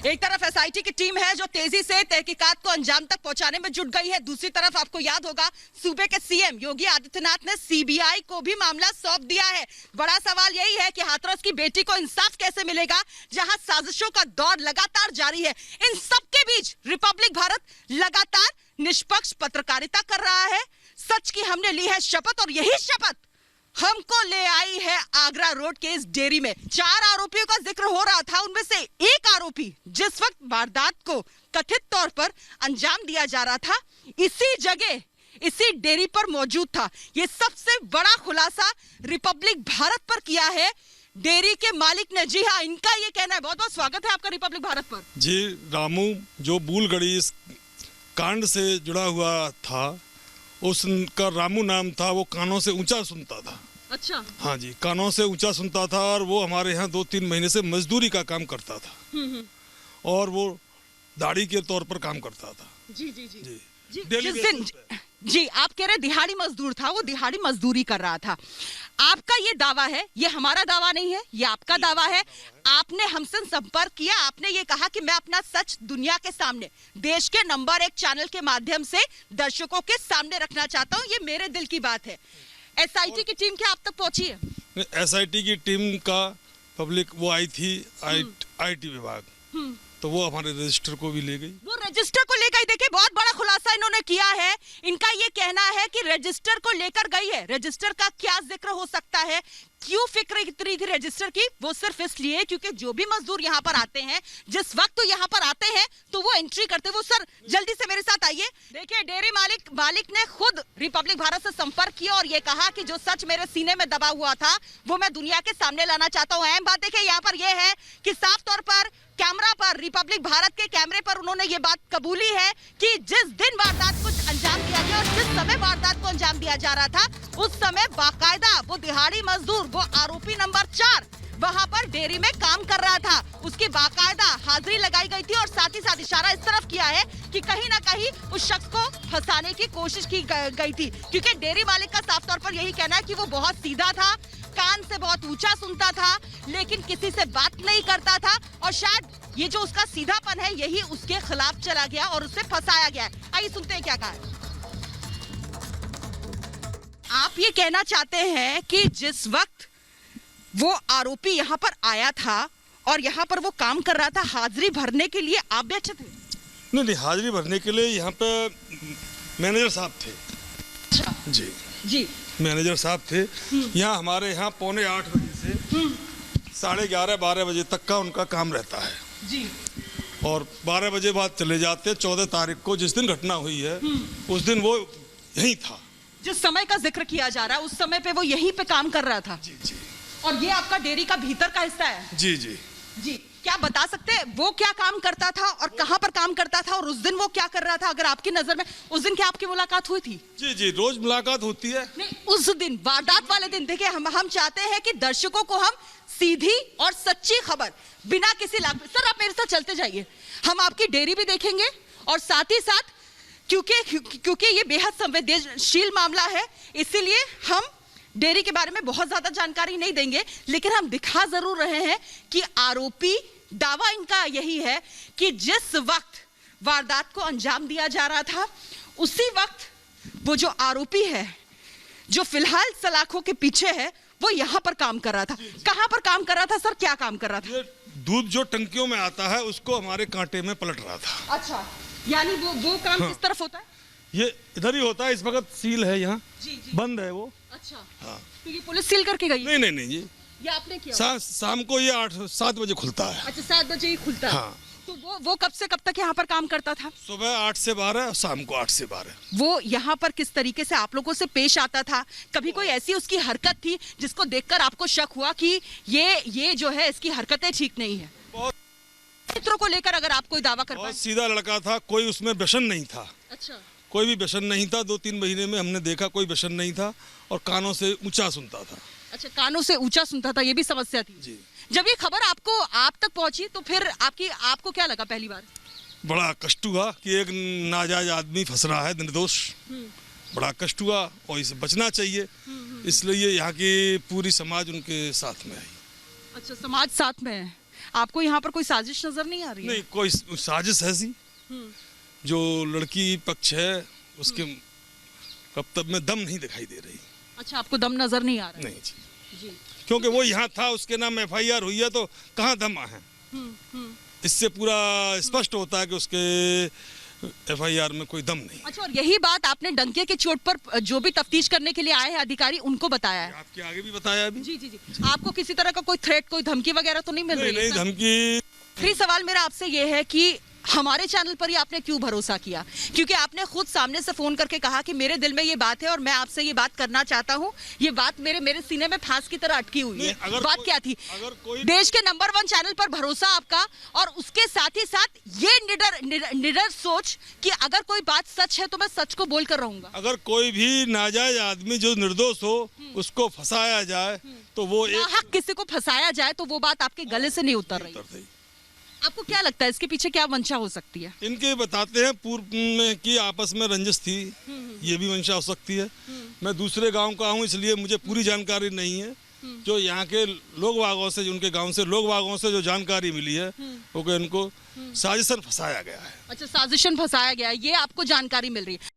एक तरफ एसआईटी की टीम है जो तेजी से तहकीकात को अंजाम तक पहुंचाने में जुट गई है। दूसरी तरफ आपको याद होगा सूबे के सीएम योगी आदित्यनाथ ने सीबीआई को भी मामला सौंप दिया है। बड़ा सवाल यही है कि हाथरस की बेटी को इंसाफ कैसे मिलेगा, जहां साजिशों का दौर लगातार जारी है। इन सबके बीच रिपब्लिक भारत लगातार निष्पक्ष पत्रकारिता कर रहा है। सच की हमने ली है शपथ और यही शपथ हमको ले आई है आगरा रोड के इस डेयरी में। 4 आरोपियों का जिक्र हो रहा था, उनमें से एक आरोपी जिस वक्त वारदात को कथित तौर पर अंजाम दिया जा रहा था, इसी जगह इसी डेयरी पर मौजूद था। ये सबसे बड़ा खुलासा रिपब्लिक भारत पर किया है डेयरी के मालिक ने। जी हाँ, इनका ये कहना है। बहुत बहुत स्वागत है आपका रिपब्लिक भारत पर। जी, रामू जो बूलगढ़ी इस कांड से जुड़ा हुआ था, उसका रामू नाम था। वो कानों से ऊंचा सुनता था। अच्छा। हाँ जी, कानों से ऊंचा सुनता था और वो हमारे यहाँ 2-3 महीने से मजदूरी का काम करता था और वो दाढ़ी के तौर पर काम करता था। जी जी जी जी, जी, डेली जिस दिन जी आप कह रहे दिहाड़ी मजदूर था, वो दिहाड़ी मजदूरी कर रहा था। आपका ये दावा है, ये हमारा दावा नहीं है, ये आपका दावा है। आपने हमसे संपर्क किया, आपने ये कहा कि मैं अपना सच दुनिया के सामने, देश के नंबर 1 चैनल के माध्यम से दर्शकों के सामने रखना चाहता हूँ। ये मेरे दिल की बात है। एसआईटी की टीम क्या आप तक पहुंची है? एसआईटी की टीम का पब्लिक वो आई थी, आईटी विभाग, तो वो हमारे रजिस्टर को भी ले गई। वो रजिस्टर को ले गई। देखिए, बहुत बड़ा खुलासा इन्होंने किया है। इनका ये कहना है कि रजिस्टर को लेकर गई है। रजिस्टर का क्या जिक्र हो सकता है? क्यों फिक्र इतनी थी रजिस्टर की? वो सिर्फ इसलिए क्योंकि जो भी मजदूर यहाँ पर आते हैं, जिस वक्त तो यहाँ पर आते हैं तो वो एंट्री करते हैं। वो सर जल्दी से मेरे साथ आइए। देखिए, डेयरी मालिक ने खुद रिपब्लिक भारत से संपर्क किया और ये कहा कि जो सच मेरे सीने में दबा हुआ था वो मैं दुनिया के सामने लाना चाहता हूँ। अहम बात देखिए यहाँ पर यह है कि साफ तौर पर कैमरा पर, रिपब्लिक भारत के कैमरे पर उन्होंने ये बात कबूली है कि जिस दिन वारदात को अंजाम दिया गया और जिस समय वारदात को अंजाम दिया जा रहा था, उस समय बाकायदा वो दिहाड़ी मजदूर, वो आरोपी नंबर 4 वहां पर डेयरी में काम कर रहा था। उसकी बाकायदा हाजिरी लगाई गई थी और साथ ही साथ इशारा इस तरफ किया है कि कहीं ना कहीं उस शख्स को फंसाने की कोशिश की गई थी, क्योंकि डेयरी मालिक का साफ तौर पर यही कहना है कि वो बहुत सीधा था, कान से बहुत ऊंचा सुनता था, लेकिन किसी से बात नहीं करता था और शायद ये जो उसका सीधापन है यही उसके खिलाफ चला गया और उसे फंसाया गया है। आइए सुनते हैं क्या कहा है। आप ये कहना चाहते हैं कि जिस वक्त वो आरोपी यहाँ पर आया था और यहाँ पर वो काम कर रहा था, हाजिरी भरने के लिए आप बैठे थे? नहीं, हाजिरी भरने के लिए यहाँ पे मैनेजर साहब थे। अच्छा। जी जी, मैनेजर साहब थे। यहाँ हमारे यहाँ 8:45 बजे से 11:30-12 बजे तक का उनका काम रहता है जी। और 12 बजे बाद चले जाते हैं। 14 तारीख को जिस दिन घटना हुई है उस दिन वो यहीं था। जिस समय का जिक्र किया जा रहा है उस समय पे वो यहीं पे काम कर रहा था। जी जी। और ये आपका डेयरी का भीतर का हिस्सा है? जी जी जी। क्या बता सकते हैं वो क्या काम करता था और कहां पर काम करता था और उस दिन वो क्या कर रहा था, अगर आपकी नजर में उस दिन क्या आपकी मुलाकात हुई थी? जी जी, रोज मुलाकात होती है। नहीं, उस दिन वारदात वाले दिन देखिए, हम चाहते हैं कि दर्शकों को हम सीधी और सच्ची खबर बिना किसी लाभ। सर आप मेरे साथ चलते जाइए, हम आपकी डेयरी भी देखेंगे और साथ ही साथ क्योंकि ये बेहद संवेदनशील मामला है, इसीलिए हम डेयरी के बारे में बहुत ज्यादा जानकारी नहीं देंगे, लेकिन हम दिखा जरूर रहे हैं कि आरोपी, दावा इनका यही है कि जिस वक्त वारदात को अंजाम दिया जा रहा था उसी वक्त वो जो आरोपी है, जो फिलहाल सलाखों के पीछे है, वो यहाँ पर काम कर रहा था। कहाँ पर काम कर रहा था सर? क्या काम कर रहा था? दूध जो टंकियों में आता है उसको हमारे कांटे में पलट रहा था। अच्छा, यानी वो काम किस तरफ होता है? ये इधर ही होता है। इस वक्त सील है यहाँ, जी, बंद है वो। अच्छा। हाँ। तो ये पुलिस सील करके गई? नहीं नहीं, ये आपने किया? शाम को ये 8-7 बजे खुलता है। अच्छा, 7 बजे ही खुलता है। हाँ। तो वो कब से कब तक यहाँ पर काम करता था? सुबह 8 से 12 और शाम को 8 से 12। वो यहाँ पर किस तरीके से आप लोगों से पेश आता था? कभी कोई ऐसी उसकी हरकत थी जिसको देखकर आपको शक हुआ कि ये जो है इसकी हरकतें ठीक नहीं है? मित्रों को लेकर अगर आप कोई दावा कर पाए? बहुत सीधा लड़का था, कोई उसमें व्यसन नहीं था। अच्छा। कोई भी व्यसन नहीं था। 2-3 महीने में हमने देखा कोई व्यसन नहीं था और कानों से ऊंचा सुनता था। अच्छा, कानों से ऊंचा सुनता था, ये भी समस्या थी? जी। जब ये खबर आप तक पहुंची तो फिर आपको क्या लगा पहली बार? बड़ा कष्ट हुआ कि एक नाजायज आदमी फंस रहा है, निर्दोष। बड़ा कष्ट हुआ और इसे बचना चाहिए, इसलिए यहाँ की पूरी समाज उनके साथ में आई। अच्छा, समाज साथ में है। आपको यहाँ पर कोई साजिश नजर नहीं आ रही है? नहीं, कोई साजिश है सी। जो लड़की पक्ष है उसके कब्तब में दम नहीं दिखाई दे रही। अच्छा, आपको दम नजर नहीं आ रहा है? नहीं जी, जी। क्योंकि वो यहाँ था, उसके नाम FIR हुई है, तो कहाँ दम है? इससे पूरा स्पष्ट होता है कि उसके FIR में कोई दम नहीं। अच्छा, और यही बात आपने डंके के चोट पर जो भी तफ्तीश करने के लिए आए हैं अधिकारी, उनको बताया है? आपके आगे भी बताया अभी। जी जी जी। आपको किसी तरह का कोई थ्रेट, कोई धमकी वगैरह तो नहीं मिल रही है? नहीं, धमकी। आखिरी सवाल मेरा आपसे ये है कि हमारे चैनल पर ही आपने क्यों भरोसा किया? क्योंकि आपने खुद सामने से फोन करके कहा कि मेरे दिल में ये बात है और मैं आपसे ये बात करना चाहता हूँ, ये बात मेरे सीने में फांस की तरह अटकी हुई है। बात क्या थी? देश के नंबर 1 चैनल पर भरोसा आपका, और उसके साथ ही साथ ये निडर सोच कि अगर कोई बात सच है तो मैं सच को बोल कर रहूंगा। अगर कोई भी नाजायज आदमी जो निर्दोष हो उसको फंसाया जाए तो वो हक किसी को फंसाया जाए तो वो बात आपके गले से नहीं उतर रही। आपको क्या लगता है इसके पीछे क्या मंशा हो सकती है? इनके बताते हैं पूर्व में कि आपस में रंजिश थी, ये भी मंशा हो सकती है। मैं दूसरे गांव का हूँ इसलिए मुझे पूरी जानकारी नहीं है। जो यहाँ के लोग वागों से, उनके गांव से लोग वागों से जो जानकारी मिली है वो कि इनको साजिशन फंसाया गया है। अच्छा, साजिशन फंसाया गया है, ये आपको जानकारी मिल रही है।